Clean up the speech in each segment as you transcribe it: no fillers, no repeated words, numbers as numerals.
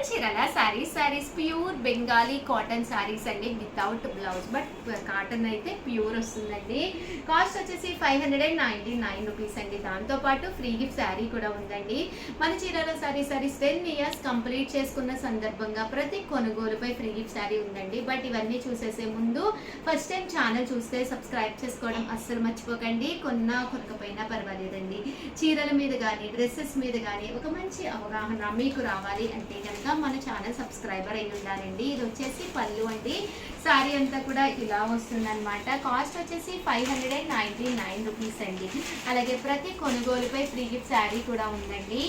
చీరల saris pure Bengali cotton saris అండి without blouse but cotton అయితే ప్యూర్ వస్తుందండి. కాస్ట్ వచ్చేసి 599 రూపీస్ అండి. దాంతోపాటు ఫ్రీ గిఫ్ట్ శారీ కూడా ఉందండి. మన చీరల సారీస్ 10 ఇయర్స్ కంప్లీట్ చేసుకున్న సందర్భంగా ప్రతి కొనుగోలుపై ఫ్రీ గిఫ్ట్ శారీ ఉందండి. బట్ ఇవన్నీ చూసేసే ముందు ఫస్ట్ టైం ఛానల్ చూస్తే సబ్స్క్రైబ్ చేసుకోవడం అస్సలు మర్చిపోకండి. కొనకపోయినా పర్వాలేదండి. చీరల మీద కానీ డ్రెస్సెస్ మీద కానీ ఒక మంచి అవగాహన మీకు రావాలి అంటే కనుక మన ఛానల్ సబ్స్క్రైబర్ అయి ఉండాలండి. ఇది వచ్చేసి పళ్ళు అండి. శారీ అంతా కూడా ఇలా వస్తుంది అనమాట. కాస్ట్ వచ్చేసి 599 రూపీస్ అండి. అలాగే ప్రతి కొనుగోలుపై ఫ్రీ గిఫ్ట్ శారీ కూడా ఉందండి.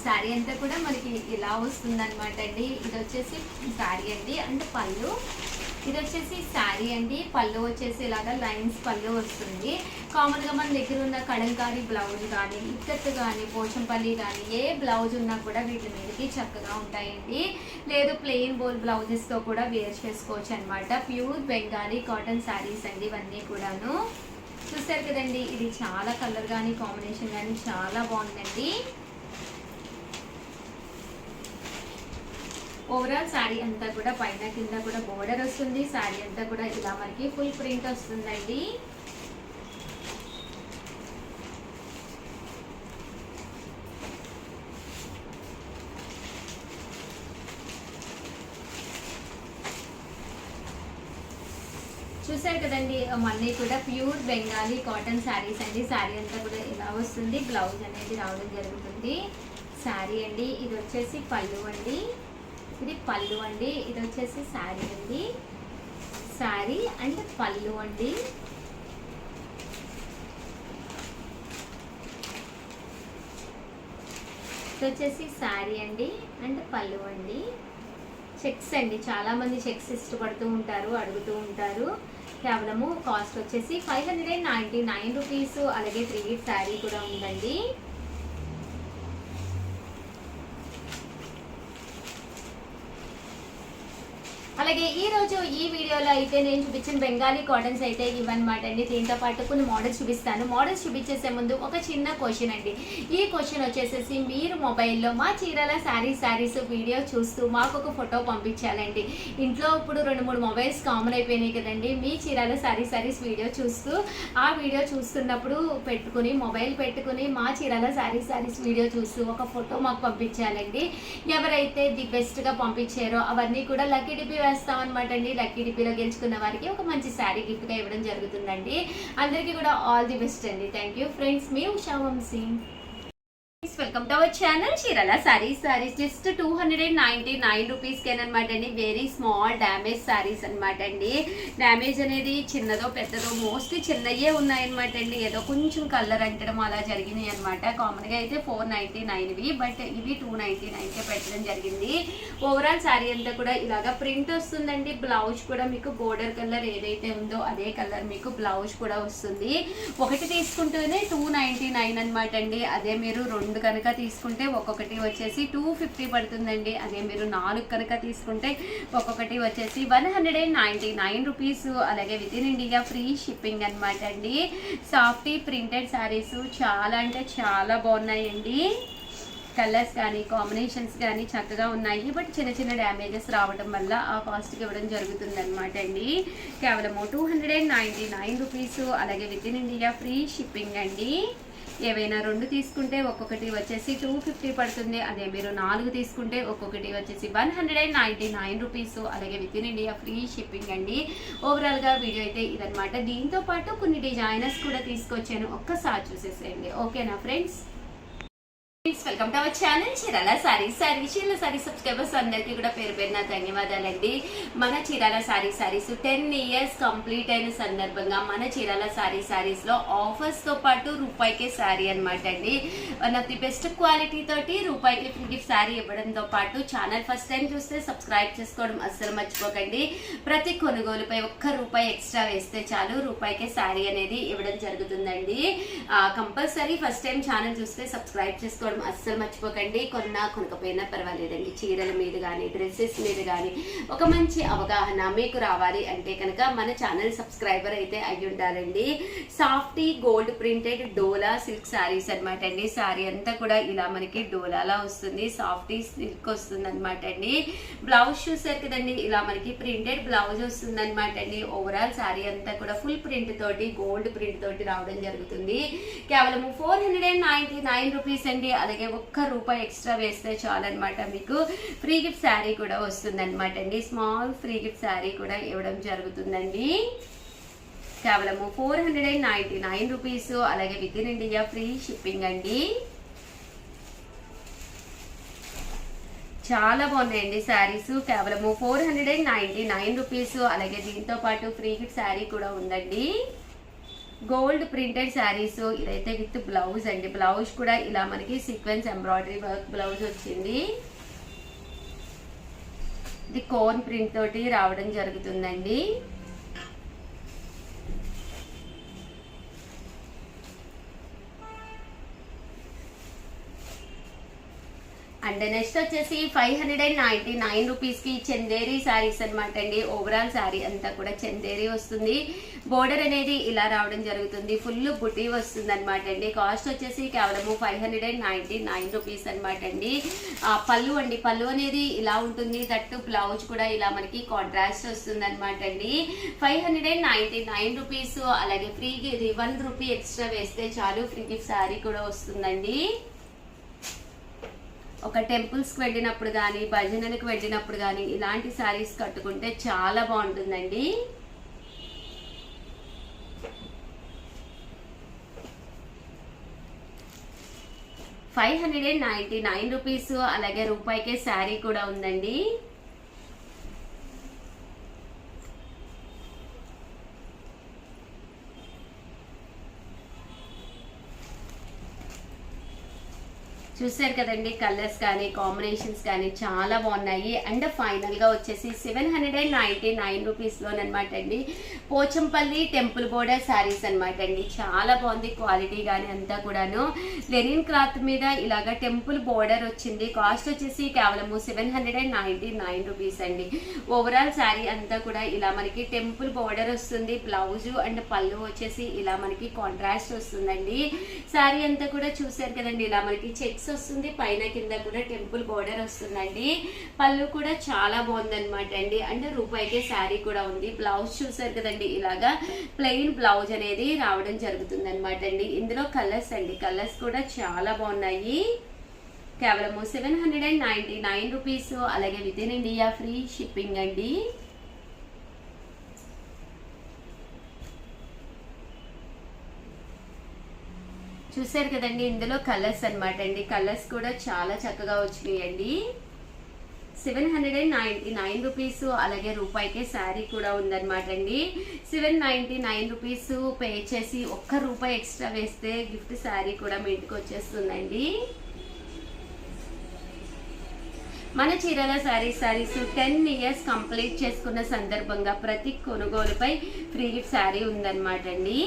శారీ అంతా కూడా మనకి ఇలా వస్తుంది అనమాట అండి. ఇది వచ్చేసి శారీ అండి అండ్ పళ్ళు. ఇది వచ్చేసి శారీ అండి. పళ్ళు వచ్చేసి ఇలాగా లైన్స్ పళ్ళు వస్తుంది. కామన్గా మన దగ్గర ఉన్న కడంకారీ బ్లౌజ్ కానీ ఇక్కత్ కానీ పోచంపల్లి కానీ ఏ బ్లౌజ్ ఉన్నా కూడా వీటి మీదకి చక్కగా ఉంటాయండి. లేదు ప్లెయిన్ బోల్ బ్లౌజెస్తో కూడా వేర్ చేసుకోవచ్చు అనమాట. ప్యూర్ బెంగాలీ కాటన్ శారీస్ అండి ఇవన్నీ కూడాను. చూసారు కదండి, ఇది చాలా కలర్ కానీ కాంబినేషన్ కానీ చాలా బాగుందండి. ఓవరాల్ శారీ అంతా కూడా పైన కింద కూడా బోర్డర్ వస్తుంది. శారీ అంతా కూడా ఇలా మనకి ఫుల్ ప్రింట్ వస్తుందండి. చూసారు కదండి, అన్నీ కూడా ప్యూర్ బెంగాలీ కాటన్ శారీస్ అండి. శారీ అంతా కూడా ఇలా వస్తుంది. బ్లౌజ్ అనేది రావడం జరుగుతుంది. శారీ అండి. ఇది వచ్చేసి పళ్ళు అండి. ఇది పళ్ళు అండి. ఇది వచ్చేసి శారీ అండి. శారీ అండ్ పళ్ళు అండి. ఇది వచ్చేసి శారీ అండి అండ్ పళ్ళు అండి. చెక్స్ అండి, చాలామంది చెక్స్ ఇష్టపడుతూ ఉంటారు, అడుగుతూ ఉంటారు. కేవలము కాస్ట్ వచ్చేసి 599 రూపీస్. అలాగే ఫ్రీ గిఫ్ట్ శారీ కూడా ఉందండి. అలాగే ఈ రోజు ఈ వీడియోలో అయితే నేను చూపించిన బెంగాలీ కాటన్స్ అయితే ఇవన్నమాట అండి. దీంతో పాటు కొన్ని మోడల్స్ చూపిస్తాను. మోడల్స్ చూపించేసే ముందు ఒక చిన్న క్వశ్చన్ అండి. ఈ క్వశ్చన్ వచ్చేసేసి మీరు మొబైల్లో మా చీరల శారీస్ వీడియో చూస్తూ మాకు ఒక ఫోటో పంపించాలండి. ఇంట్లో ఇప్పుడు 2-3 మొబైల్స్ కామన్ అయిపోయినాయి కదండి. మీ చీరల శారీస్ వీడియో చూస్తూ ఆ వీడియో చూస్తున్నప్పుడు మొబైల్ పెట్టుకుని మా చీరల శారీస్ వీడియో చూస్తూ ఒక ఫోటో మాకు పంపించాలండి. ఎవరైతే ది బెస్ట్గా పంపించారో అవన్నీ కూడా లక్కీ డిపి వేస్తామన్నమాట అండి. లక్కీ డిపిలో గెలుచుకున్న వారికి ఒక మంచి శారీ గిఫ్ట్గా ఇవ్వడం జరుగుతుందండి. అందరికీ కూడా ఆల్ ది బెస్ట్ అండి. Thank you friends. మీ Usha Vamsi. Welcome to our channel Chirala saris just 299 rupees కేనమాట అండి. వెరీ స్మాల్ డ్యామేజ్ సారీస్ అనమాట అండి. డ్యామేజ్ అనేది చిన్నదో పెద్దదో మోస్ట్లీ చిన్నయే ఉన్నాయన్నమాట అండి. ఏదో కొంచెం కలర్ అంటడం అలా జరిగినాయి అనమాట. కామన్గా అయితే 499వి బట్ ఇవి 299కే పెట్టడం జరిగింది. ఓవరాల్ శారీ అంతా కూడా ఇలాగా ప్రింట్ వస్తుందండి. బ్లౌజ్ కూడా మీకు బోర్డర్ కలర్ ఏదైతే ఉందో అదే కలర్ మీకు బ్లౌజ్ కూడా వస్తుంది. ఒకటి తీసుకుంటేనే 299 అనమాట అండి. అదే మీరు 2 కనుక తీసుకుంటే ఒక్కొక్కటి వచ్చేసి 250 పడుతుందండి. అదే మీరు 4 కనుక తీసుకుంటే ఒక్కొక్కటి వచ్చేసి 199 రూపీస్. అలాగే with in India free shipping అనమాట అండి. సాఫ్టీ ప్రింటెడ్ శారీస్ చాలా అంటే చాలా బాగున్నాయండి. కలర్స్ కానీ కాంబినేషన్స్ కానీ చక్కగా ఉన్నాయి. బట్ చిన్న డ్యామేజెస్ రావడం వల్ల ఆ కాస్ట్కి ఇవ్వడం జరుగుతుంది అనమాట అండి. కేవలము 299 రూపీస్. అలాగే with in India free shipping అండి. ఏవైనా 2 తీసుకుంటే ఒక్కొక్కటి వచ్చేసి 250 పడుతుంది. అదే మీరు 4 తీసుకుంటే ఒక్కొక్కటి వచ్చేసి 199 రూపీస్. అలాగే with in India free shipping అండి. ఓవరాల్గా వీడియో అయితే ఇదనమాట. దీంతో పాటు కొన్ని డిజైనర్స్ కూడా తీసుకొచ్చాను, ఒక్కసారి చూసేసేయండి. ఓకేనా friends? Welcome to our channel Chirala saris Chirala sorry subscribers అందరికీ కూడా పేరు పేరున ధన్యవాదాలండి. మన చీరాల సారీస్ 10 ఇయర్స్ కంప్లీట్ అయిన సందర్భంగా మన చీరాల సారీస్లో ఆఫర్స్తో పాటు రూపాయికే శారీ అనమాట అండి. One of the best quality తోటి రూపాయికి ఫ్రీ గిఫ్ట్ శారీ ఇవ్వడంతో పాటు ఛానల్ ఫస్ట్ టైం చూస్తే సబ్స్క్రైబ్ చేసుకోవడం అస్సలు మర్చిపోకండి. ప్రతి కొనుగోలుపై ₹1 ఎక్స్ట్రా వేస్తే చాలు రూపాయికే శారీ అనేది ఇవ్వడం జరుగుతుందండి. కంపల్సరీ ఫస్ట్ టైం ఛానల్ చూస్తే సబ్స్క్రైబ్ చేసుకోవడం చేసుకోవడం అస్సలు మర్చిపోకండి. కొనకపోయినా పర్వాలేదండి. చీరల మీద కానీ డ్రెస్సెస్ మీద కానీ ఒక మంచి అవగాహన మీకు రావాలి అంటే కనుక మన ఛానల్ సబ్స్క్రైబర్ అయితే అయ్యి ఉండాలండి. సాఫ్టీ గోల్డ్ ప్రింటెడ్ డోలా సిల్క్ శారీస్ అనమాట అండి. శారీ అంతా కూడా ఇలా మనకి డోలాలా వస్తుంది, సాఫ్టీ సిల్క్ వస్తుంది అనమాట అండి. బ్లౌజ్ చూసారు కదండి, ఇలా మనకి ప్రింటెడ్ బ్లౌజ్ వస్తుంది అనమాట అండి. ఓవరాల్ శారీ అంతా కూడా ఫుల్ ప్రింట్ తోటి గోల్డ్ ప్రింట్ తోటి రావడం జరుగుతుంది. కేవలం 499 రూపీస్ అండి. అలాగే ₹1 ఎక్స్ట్రా వేస్తే చాలన్నమాట, మీకు ఫ్రీ గిఫ్ట్ శారీ కూడా వస్తుంది అనమాట అండి. స్మాల్ ఫ్రీ గిఫ్ట్ శారీ కూడా ఇవ్వడం జరుగుతుందండి. కేవలం 499 రూపీస్. అలాగే with in India free shipping అండి. చాలా బాగున్నాయండి శారీస్. కేవలం 499 రూపీస్. అలాగే దీంతో పాటు ఫ్రీ గిఫ్ట్ శారీ కూడా ఉందండి. Gold printed saris. ఇదైతే విత్ బ్లౌజ్ అండి. బ్లౌజ్ కూడా ఇలా మనకి సీక్వెన్స్ ఎంబ్రాయిడరీ వర్క్ బ్లౌజ్ వచ్చింది. ఇది కోన్ ప్రింట్ తోటి రావడం జరుగుతుందండి. అండ్ నెక్స్ట్ వచ్చేసి 599 రూపీస్ కి చందేరి శారీస్ అనమాట అండి. ఓవరాల్ శారీ అంతా కూడా చందేరి వస్తుంది. బోర్డర్ అనేది ఇలా రావడం జరుగుతుంది. ఫుల్ బుటీ వస్తుంది అనమాట అండి. కాస్ట్ వచ్చేసి కేవలం 599 రూపీస్ అనమాట అండి. పళ్ళు అండి, పళ్ళు అనేది ఇలా ఉంటుంది. దట్టు బ్లౌజ్ కూడా ఇలా మనకి కాంట్రాస్ట్ వస్తుంది అనమాట అండి. 599 రూపీస్. అలాగే ఫ్రీ ₹1 ఎక్స్ట్రా వేస్తే చాలు, ఫ్రీ గిఫ్ట్ శారీ కూడా వస్తుందండి. ఒక టెంపుల్స్కి వెళ్ళినప్పుడు కానీ భజనలకు వెళ్ళినప్పుడు కానీ ఇలాంటి శారీస్ కట్టుకుంటే చాలా బాగుంటుందండి. ₹599. అలాగే రూపాయికే శారీ కూడా ఉందండి. చూసారు కదండి, కలర్స్ కానీ కాంబినేషన్స్ కానీ చాలా బాగున్నాయి. అండ్ ఫైనల్ గా వచ్చేసి 799 రూపీస్లోనమాట అండి. పోచంపల్లి టెంపుల్ బోర్డర్ శారీస్ అనమాట అండి. చాలా బాగుంది క్వాలిటీ కానీ అంతా కూడాను. లెనిన్ క్లాత్ మీద ఇలాగా టెంపుల్ బోర్డర్ వచ్చింది. కాస్ట్ వచ్చేసి కేవలం 799 రూపీస్ అండి. ఓవరాల్ శారీ అంతా కూడా ఇలా మనకి టెంపుల్ బోర్డర్ వస్తుంది. బ్లౌజ్ అండ్ పళ్ళు వచ్చేసి ఇలా మనకి కాంట్రాస్ట్ వస్తుందండి. శారీ అంతా కూడా చూసారు కదండి, ఇలా మనకి చెక్స్ వస్తుంది. పైన కింద కూడా టెంపుల్ బోర్డర్ వస్తుందండి. పళ్ళు కూడా చాలా బాగుందన్నమాట అండి. అండ్ రూపాయికే శారీ కూడా ఉంది. బ్లౌజ్ చూసారు కదండి, ఇలాగా ప్లెయిన్ బ్లౌజ్ అనేది రావడం జరుగుతుంది అనమాట అండి. ఇందులో కలర్స్ అండి, కలర్స్ కూడా చాలా బాగున్నాయి. కేవలం 799 రూపీస్. అలాగే with in India free shipping అండి. చూసారు కదండి, ఇందులో కలర్స్ అనమాట అండి. కలర్స్ కూడా చాలా చక్కగా వచ్చినాయండి. 799 రూపీస్. అలాగే రూపాయికే శారీ కూడా ఉందన్నమాట అండి. 799 రూపీస్ పే చేసి ₹1 ఎక్స్ట్రా వేస్తే గిఫ్ట్ శారీ కూడా మీ ఇంటికి వచ్చేస్తుందండి. మన చీరాల శారీస్ 10 ఇయర్స్ కంప్లీట్ చేసుకున్న సందర్భంగా ప్రతి కొనుగోలుపై ఫ్రీ గిఫ్ట్ శారీ ఉందన్నమాట అండి.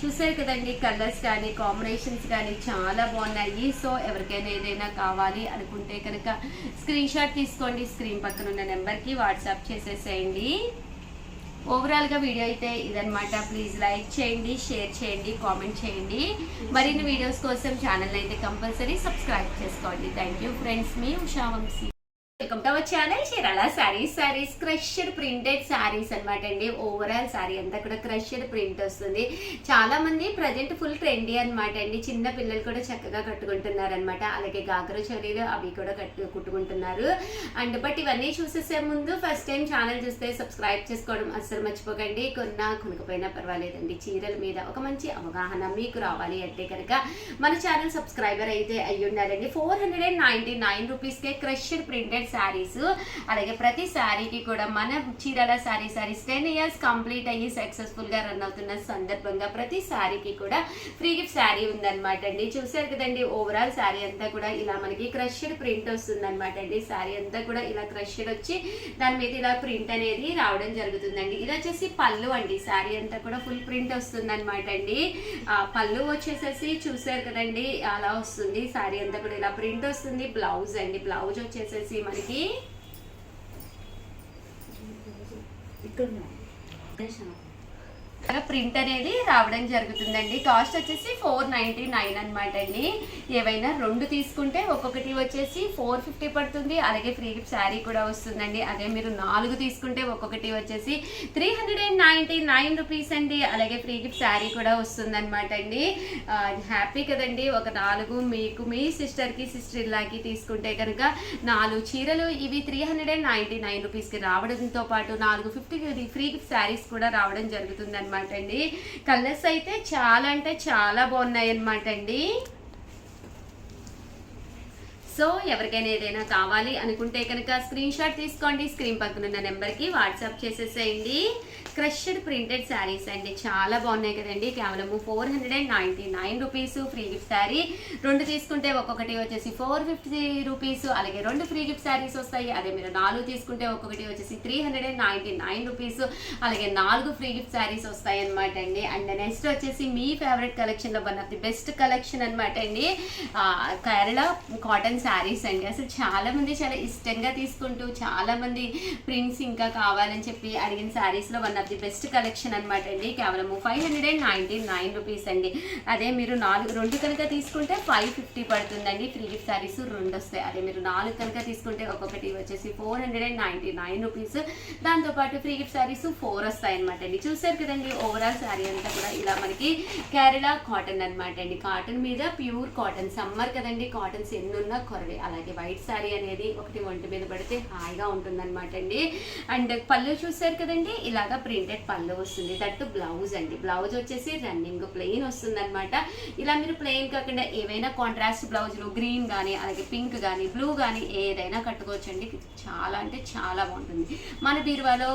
చూసారు కదండి, కలర్స్ కానీ కాంబినేషన్స్ కానీ చాలా బాగున్నాయి. సో ఎవరికైనా ఏదైనా కావాలి అనుకుంటే కనుక స్క్రీన్ షాట్ తీసుకోండి. స్క్రీన్ పక్కన ఉన్న నెంబర్కి వాట్సాప్ చేసేసేయండి. ఓవరాల్గా వీడియో అయితే ఇదనమాట. ప్లీజ్ లైక్ చేయండి, షేర్ చేయండి, కామెంట్ చేయండి. మరిన్ని వీడియోస్ కోసం ఛానల్ అయితే కంపల్సరీ సబ్స్క్రైబ్ చేసుకోండి. థ్యాంక్ యూ ఫ్రెండ్స్, మీ Usha Vamsi. Welcome to our channel Chirala saris crushed printed saris అనమాట అండి. ఓవరాల్ శారీ అంతా కూడా క్రష్డ్ ప్రింట్ వస్తుంది. చాలా మంది ప్రజెంట్ ఫుల్ ట్రెండీ అనమాట అండి. చిన్న పిల్లలు కూడా చక్కగా కట్టుకుంటున్నారు అనమాట. అలాగే గాగ్రా చోలీలు అవి కూడా కుట్టుకుంటున్నారు. అండ్ బట్ ఇవన్నీ చూసేసే ముందు ఫస్ట్ టైం ఛానల్ చూస్తే సబ్స్క్రైబ్ చేసుకోవడం అస్సలు మర్చిపోకండి. కొనకపోయినా పర్వాలేదండి. చీరల మీద ఒక మంచి అవగాహన మీకు రావాలి అంటే కనుక మన ఛానల్ సబ్స్క్రైబర్ అయితే అయ్యి ఉండాలండి. 499 రూపీస్కే క్రష్డ్ ప్రింటెడ్ ప్రింటెడ్ శారీస్. అలాగే ప్రతి శారీకి కూడా మన చీరాల శారీస్ 10 years కంప్లీట్ అయ్యి సక్సెస్ఫుల్ గా రన్ అవుతున్న సందర్భంగా ప్రతి శారీకి కూడా ఫ్రీ గిఫ్ట్ శారీ ఉందన్నమాట అండి. చూసారు కదండి, ఓవరాల్ శారీ అంతా కూడా ఇలా మనకి క్రష్డ్ ప్రింట్ వస్తుంది అనమాట అండి. శారీ అంతా కూడా ఇలా క్రష్డ్ వచ్చి దాని మీద ఇలా ప్రింట్ అనేది రావడం జరుగుతుందండి. ఇది వచ్చేసి పళ్ళు అండి. శారీ అంతా కూడా ఫుల్ ప్రింట్ వస్తుంది అనమాట అండి. పళ్ళు వచ్చేసేసి చూసారు కదండి అలా వస్తుంది. శారీ అంతా కూడా ఇలా ప్రింట్ వస్తుంది. బ్లౌజ్ అండి, బ్లౌజ్ వచ్చేసేసి మనకి ప్రింట్ అనేది రావడం జరుగుతుందండి. కాస్ట్ వచ్చేసి 499 అనమాట అండి. ఏవైనా 2 తీసుకుంటే ఒక్కొక్కటి వచ్చేసి 450 పడుతుంది. అలాగే ఫ్రీ గిఫ్ట్ శారీ కూడా వస్తుందండి. అదే మీరు 4 తీసుకుంటే ఒక్కొక్కటి వచ్చేసి 399 రూపీస్ అండి. అలాగే ఫ్రీ గిఫ్ట్ శారీ కూడా వస్తుంది అనమాట అండి. హ్యాపీ కదండి. ఒక 4 మీకు మీ సిస్టర్కి సిస్టర్ ఇల్లాకి తీసుకుంటే కనుక 4 చీరలు ఇవి 399 రూపీస్కి రావడంతో పాటు 450 ఫ్రీ గిఫ్ట్ శారీస్ కూడా రావడం జరుగుతుంది అనమాట అండి. కలర్స్ అయితే చాలా అంటే చాలా బాగున్నాయి అనమాట అండి. సో ఎవరికైనా ఏదైనా కావాలి అనుకుంటే కనుక స్క్రీన్ షాట్ తీసుకోండి. స్క్రీన్ పక్కన ఉన్న నెంబర్కి వాట్సాప్ చేసేసేయండి. క్రష్డ్ ప్రింటెడ్ శారీస్ అండి, చాలా బాగున్నాయి కదండి. కేవలం 499 రూపీస్ ఫ్రీ గిఫ్ట్ శారీ. 2 తీసుకుంటే ఒక్కొక్కటి వచ్చేసి 450 రూపీస్. అలాగే 2 ఫ్రీ గిఫ్ట్ శారీస్ వస్తాయి. అదే మీరు 4 తీసుకుంటే ఒక్కొక్కటి వచ్చేసి 399 రూపీస్. అలాగే 4 ఫ్రీ గిఫ్ట్ శారీస్ వస్తాయి అనమాట అండి. అండ్ నెక్స్ట్ వచ్చేసి మీ ఫేవరెట్ కలెక్షన్లో one of the best collection అనమాట అండి. కేరళ కాటన్ శారీస్ అండి. అసలు చాలా మంది చాలా ఇష్టంగా తీసుకుంటూ చాలా మంది ప్రింట్స్ ఇంకా కావాలని చెప్పి అడిగిన శారీస్లో one of the best collection అనమాట అండి. కేవలం 599 రూపీస్ అండి. అదే మీరు 2 కనుక తీసుకుంటే 550 పడుతుందండి. ఫ్రీ గిఫ్ట్ శారీస్ 2 వస్తాయి. అదే మీరు 4 కనుక తీసుకుంటే ఒక్కొక్కటి వచ్చేసి 499 రూపీస్. దాంతోపాటు ఫ్రీ గిఫ్ట్ శారీస్ 4 వస్తాయి అనమాట అండి. చూసారు కదండి, ఓవరాల్ శారీ అంతా కూడా ఇలా మనకి కేరళ కాటన్ అనమాట అండి. కాటన్ మీద ప్యూర్ కాటన్, సమ్మర్ కదండి, కాటన్స్ ఎన్నున్నా కొరవే. అలాగే వైట్ శారీ అనేది ఒకటి ఒంటి మీద పడితే హాయిగా ఉంటుంది అనమాట అండి. అండ్ పళ్ళు చూసారు కదండి, ఇలాగా ప్రింటెడ్ పళ్ళు వస్తుంది. దట్టు బ్లౌజ్ అండి. బ్లౌజ్ వచ్చేసి రన్నింగ్ ప్లెయిన్ వస్తుంది అనమాట. ఇలా మీరు ప్లెయిన్ కాకుండా ఏవైనా కాంట్రాస్ట్ బ్లౌజులు గ్రీన్ కానీ అలాగే పింక్ కానీ బ్లూ కానీ ఏదైనా కట్టుకోవచ్చండి. చాలా అంటే చాలా బాగుంటుంది. మన బీరువాలో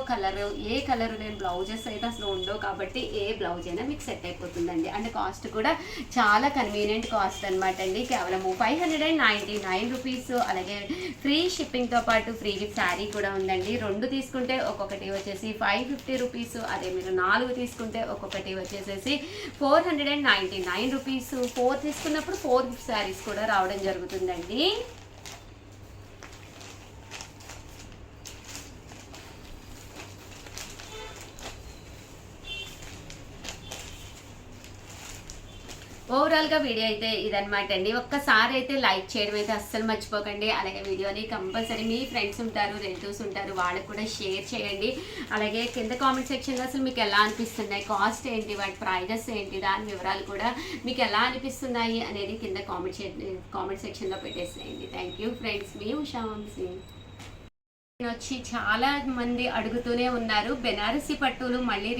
ఏ కలర్ లేని బ్లౌజెస్ అయితే అసలు ఉండవు కాబట్టి ఏ బ్లౌజ్ అయినా మీకు సెట్ అయిపోతుందండి. అండ్ కాస్ట్ కూడా చాలా కన్వీనియంట్ కాస్ట్ అనమాట అండి. కేవలం 599 రూపీస్. అలాగే ఫ్రీ షిప్పింగ్తో పాటు ఫ్రీ గిఫ్ట్ శారీ కూడా ఉందండి. 2 తీసుకుంటే ఒక్కొక్కటి వచ్చేసి 550 రూపీస్. అదే మీరు 4 తీసుకుంటే ఒక్కొక్కటి వచ్చేసేసి 499 రూపీస్. 4 తీసుకున్నప్పుడు 4 గిఫ్ట్ శారీస్ కూడా రావడం జరుగుతుందండి. ఓవరాల్గా వీడియో అయితే ఇదనమాట అండి. ఒక్కసారి అయితే లైక్ చేయడం అయితే అస్సలు మర్చిపోకండి. అలాగే వీడియోని కంపల్సరీ మీ ఫ్రెండ్స్ ఉంటారు, రిలేటివ్స్ ఉంటారు, వాళ్ళకి కూడా షేర్ చేయండి. అలాగే కింద కామెంట్ సెక్షన్లో అసలు మీకు ఎలా అనిపిస్తున్నాయి, కాస్ట్ ఏంటి, వాటి ప్రైజెస్ ఏంటి, దాని వివరాలు కూడా మీకు ఎలా అనిపిస్తున్నాయి అనేది కింద కామెంట్ సెక్షన్లో పెట్టేసేయండి. థ్యాంక్ యూ ఫ్రెండ్స్, మీ ఉషా వంశీ. వచ్చి చాలా మంది అడుగుతూనే ఉన్నారు బెనారసి పట్టులు మళ్ళీ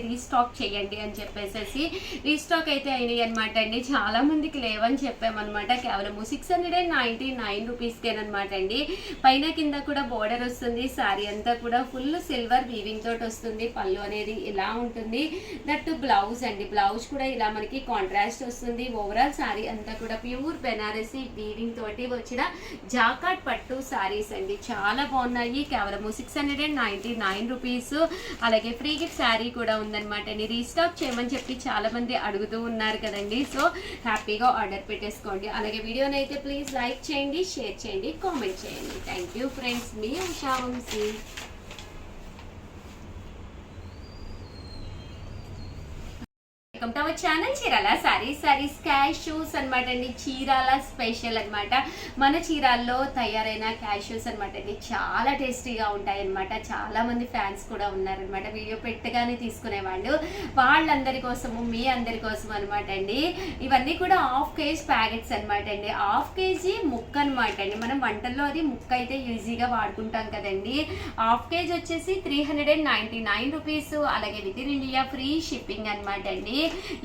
రీస్టాక్ చేయండి అని చెప్పేసి. రీస్టాక్ అయితే అయినాయి అనమాట అండి. చాలా మందికి లేవని చెప్పామన్నమాట. కేవలం 699 రూపీస్కేనమాట అండి. పైన కింద కూడా బోర్డర్ వస్తుంది. శారీ అంతా కూడా ఫుల్ సిల్వర్ వీవింగ్ తోటి వస్తుంది. పళ్ళు అనేది ఇలా ఉంటుంది. దట్టు బ్లౌజ్ అండి. బ్లౌజ్ కూడా ఇలా మనకి కాంట్రాస్ట్ వస్తుంది. ఓవరాల్ శారీ అంతా కూడా ప్యూర్ బెనారసి వీవింగ్ తోటి వచ్చిన జాకాట్ పట్టు శారీస్ అండి. చాలా బాగున్నాయి. కేవలం 699 రూపీస్. అలాగే ఫ్రీ గిఫ్ట్ శారీ కూడా ఉందన్నమాట. రీస్టాక్ చేయమని చెప్పి చాలా మంది అడుగుతూ ఉన్నారు కదండి. సో హ్యాపీగా ఆర్డర్ పెట్టేసుకోండి. అలాగే వీడియోని అయితే ప్లీజ్ లైక్ చేయండి, షేర్ చేయండి, కామెంట్ చేయండి. థ్యాంక్ యూ ఫ్రెండ్స్, మీ Usha Vamsi. Welcome to our channel Chirala saris క్యాష్యూస్ అనమాట అండి. చీరాల స్పెషల్ అనమాట. మన చీరాల్లో తయారైన క్యాష్యూస్ అనమాట అండి. చాలా టేస్టీగా ఉంటాయి అనమాట. చాలా మంది ఫ్యాన్స్ కూడా ఉన్నారనమాట. వీడియో పెట్టగానే తీసుకునేవాళ్ళు. వాళ్ళందరి కోసము, మీ అందరి కోసం అనమాట అండి. ఇవన్నీ కూడా 1/2 kg ప్యాకెట్స్ అనమాట అండి. 1/2 kg ముక్క అనమాట అండి. మనం వంటల్లో అది ముక్క అయితే ఈజీగా వాడుకుంటాం కదండి. 1/2 kg వచ్చేసి 399 రూపీస్. అలాగే with in India free shipping అనమాట అండి.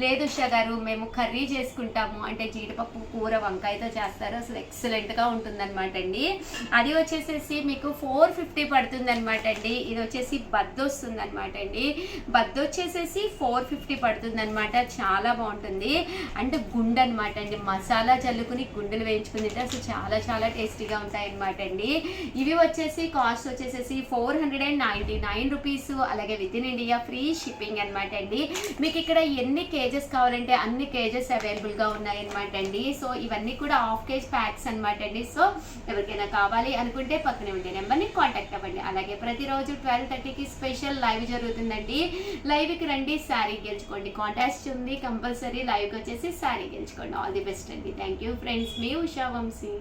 లేదు ఉషా గారు మేము కర్రీ చేసుకుంటాము అంటే జీడిపప్పు కూర వంకాయతో చేస్తారు, అసలు ఎక్సలెంట్గా ఉంటుందన్నమాట అండి. అది వచ్చేసేసి మీకు 450 పడుతుంది అనమాట అండి. ఇది వచ్చేసి బద్ద వస్తుంది అనమాట అండి. బద్ద వచ్చేసేసి 450 పడుతుంది అనమాట. చాలా బాగుంటుంది. అంటే గుండె అనమాట అండి, మసాలా చల్లుకుని గుండెలు వేయించుకుని తింటే అసలు చాలా చాలా టేస్టీగా ఉంటాయి అనమాట అండి. ఇవి వచ్చేసి కాస్ట్ వచ్చేసేసి 499 రూపీస్. అలాగే with in India free shipping అనమాట అండి. మీకు ఇక్కడ ఎన్ని కేజెస్ కావాలంటే అన్ని కేజెస్ అవైలబుల్గా ఉన్నాయి అనమాట అండి. సో ఇవన్నీ కూడా హాఫ్ కేజ్ ప్యాక్స్ అనమాట అండి. సో ఎవరికైనా కావాలి అనుకుంటే పక్కనే ఉండే నెంబర్ని కాంటాక్ట్ అవ్వండి. అలాగే ప్రతిరోజు 12:30కి స్పెషల్ లైవ్ జరుగుతుందండి. లైవ్కి రండి, శారీ గెలుచుకోండి. కాంటాక్ట్ ఉంది కంపల్సరీ, లైవ్కి వచ్చేసి శారీ గెలుచుకోండి. ఆల్ ది బెస్ట్ అండి. థ్యాంక్ యూ ఫ్రెండ్స్, మీ ఉషా వంశీ.